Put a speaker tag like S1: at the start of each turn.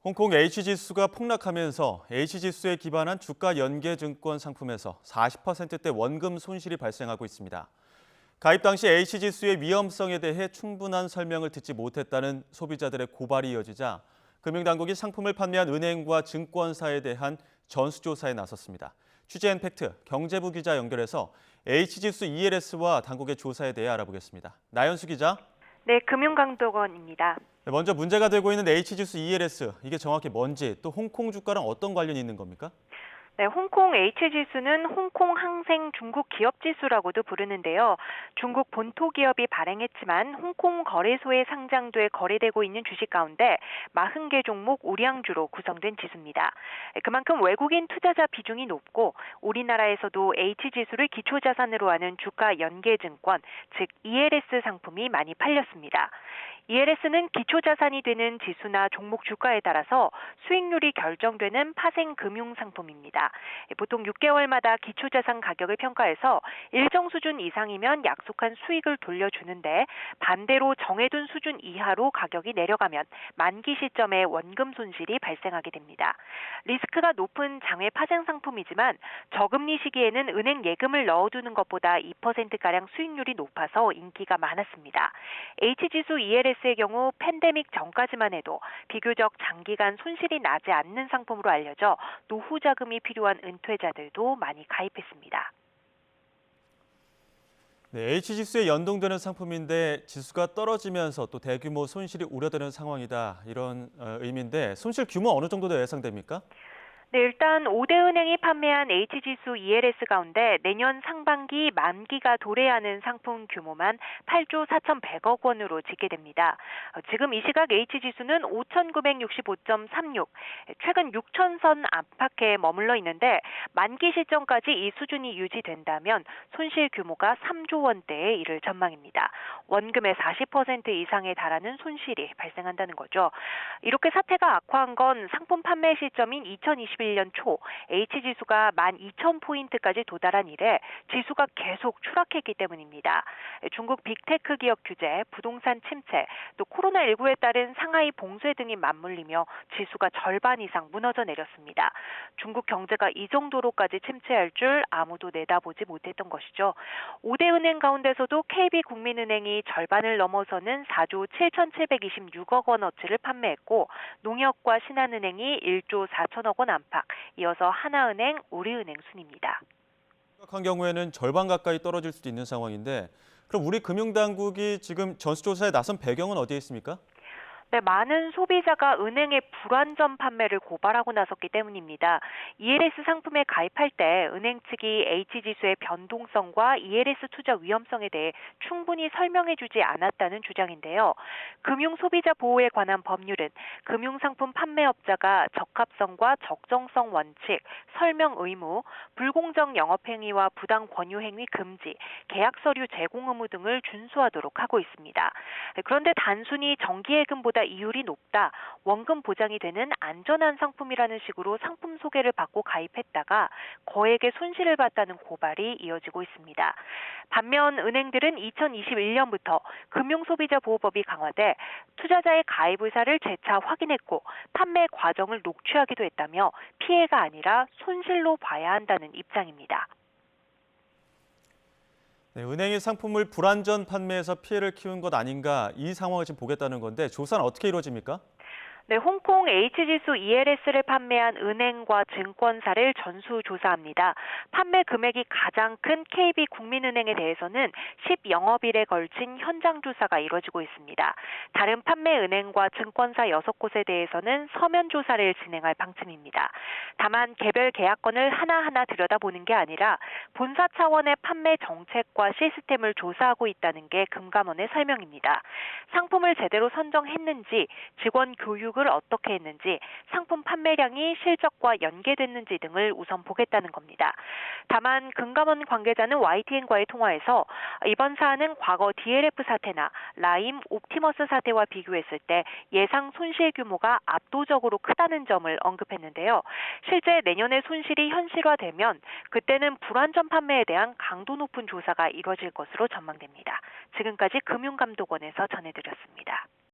S1: 홍콩 H지수가 폭락하면서 H지수에 기반한 주가 연계증권 상품에서 40%대 원금 손실이 발생하고 있습니다. 가입 당시 H지수의 위험성에 대해 충분한 설명을 듣지 못했다는 소비자들의 고발이 이어지자 금융당국이 상품을 판매한 은행과 증권사에 대한 전수조사에 나섰습니다. 취재 팩트 경제부 기자 연결해서 H지수 ELS와 당국의 조사에 대해 알아보겠습니다. 나연수 기자.
S2: 네, 금융감독원입니다.
S1: 먼저 문제가 되고 있는 H지수 ELS, 이게 정확히 뭔지, 또 홍콩 주가랑 어떤 관련이 있는 겁니까?
S2: 네, 홍콩 H지수는 홍콩 항생 중국 기업지수라고도 부르는데요. 중국 본토 기업이 발행했지만 홍콩 거래소에 상장돼 거래되고 있는 주식 가운데 40개 종목 우량주로 구성된 지수입니다. 그만큼 외국인 투자자 비중이 높고 우리나라에서도 H지수를 기초자산으로 하는 주가 연계증권, 즉 ELS 상품이 많이 팔렸습니다. ELS는 기초자산이 되는 지수나 종목 주가에 따라서 수익률이 결정되는 파생 금융 상품입니다. 보통 6개월마다 기초자산 가격을 평가해서 일정 수준 이상이면 약속한 수익을 돌려주는데 반대로 정해둔 수준 이하로 가격이 내려가면 만기 시점에 원금 손실이 발생하게 됩니다. 리스크가 높은 장외 파생 상품이지만 저금리 시기에는 은행 예금을 넣어두는 것보다 2%가량 수익률이 높아서 인기가 많았습니다. H지수 ELS의 경우 팬데믹 전까지만 해도 비교적 장기간 손실이 나지 않는 상품으로 알려져 노후 자금이 필요한 은퇴자들도 많이 가입했습니다.
S1: 네, H지수에 연동되는 상품인데 지수가 떨어지면서 또 대규모 손실이 우려되는 상황이다. 이런 의미인데 손실 규모 어느 정도 예상됩니까?
S2: 네, 일단 5대 은행이 판매한 H지수 ELS 가운데 내년 상반기 만기가 도래하는 상품 규모만 8조 4,100억 원으로 집계됩니다. 지금 이 시각 H지수는 5,965.36, 최근 6,000선 안팎에 머물러 있는데 만기 시점까지 이 수준이 유지된다면 손실 규모가 3조 원대에 이를 전망입니다. 원금의 40% 이상에 달하는 손실이 발생한다는 거죠. 이렇게 사태가 악화한 건 상품 판매 시점인 2021년 초 H지수가 12,000포인트까지 도달한 이래 지수가 계속 추락했기 때문입니다. 중국 빅테크 기업 규제, 부동산 침체, 또 코로나19에 따른 상하이 봉쇄 등이 맞물리며 지수가 절반 이상 무너져 내렸습니다. 중국 경제가 이 정도로까지 침체할 줄 아무도 내다보지 못했던 것이죠. 5대 은행 가운데서도 KB국민은행이 절반을 넘어서는 4조 7,726억 원어치를 판매했고 농협과 신한은행이 1조 4천억 원 안팎, 이어서 하나은행, 우리은행 순입니다.
S1: 심각한 경우에는 절반 가까이 떨어질 수도 있는 상황인데 그럼 우리 금융당국이 지금 전수조사에 나선 배경은 어디에 있습니까?
S2: 네, 많은 소비자가 은행의 불완전 판매를 고발하고 나섰기 때문입니다. ELS 상품에 가입할 때 은행 측이 H지수의 변동성과 ELS 투자 위험성에 대해 충분히 설명해주지 않았다는 주장인데요. 금융소비자 보호에 관한 법률은 금융상품 판매업자가 적합성과 적정성 원칙, 설명 의무, 불공정 영업행위와 부당 권유행위 금지, 계약서류 제공 의무 등을 준수하도록 하고 있습니다. 그런데 단순히 정기예금보다 이율이 높다, 원금 보장이 되는 안전한 상품이라는 식으로 상품 소개를 받고 가입했다가 거액의 손실을 봤다는 고발이 이어지고 있습니다. 반면 은행들은 2021년부터 금융소비자보호법이 강화돼 투자자의 가입 의사를 재차 확인했고 판매 과정을 녹취하기도 했다며 피해가 아니라 손실로 봐야 한다는 입장입니다.
S1: 네, 은행이 상품을 불완전 판매해서 피해를 키운 것 아닌가 이 상황을 지금 보겠다는 건데 조사는 어떻게 이루어집니까?
S2: 네, 홍콩 H지수 ELS를 판매한 은행과 증권사를 전수조사합니다. 판매 금액이 가장 큰 KB국민은행에 대해서는 10영업일에 걸친 현장 조사가 이루어지고 있습니다. 다른 판매 은행과 증권사 6곳에 대해서는 서면 조사를 진행할 방침입니다. 다만 개별 계약건을 하나하나 들여다보는 게 아니라 본사 차원의 판매 정책과 시스템을 조사하고 있다는 게 금감원의 설명입니다. 상품을 제대로 선정했는지, 직원 교육을 어떻게 했는지, 상품 판매량이 실적과 연계됐는지 등을 우선 보겠다는 겁니다. 다만 금감원 관계자는 YTN과의 통화에서 이번 사안은 과거 DLF 사태나 라임, 옵티머스 사태와 비교했을 때 예상 손실 규모가 압도적으로 크다는 점을 언급했는데요. 실제 내년에 손실이 현실화되면 그때는 불완전 판매에 대한 강도 높은 조사가 이뤄질 것으로 전망됩니다. 지금까지 금융감독원에서 전해드렸습니다.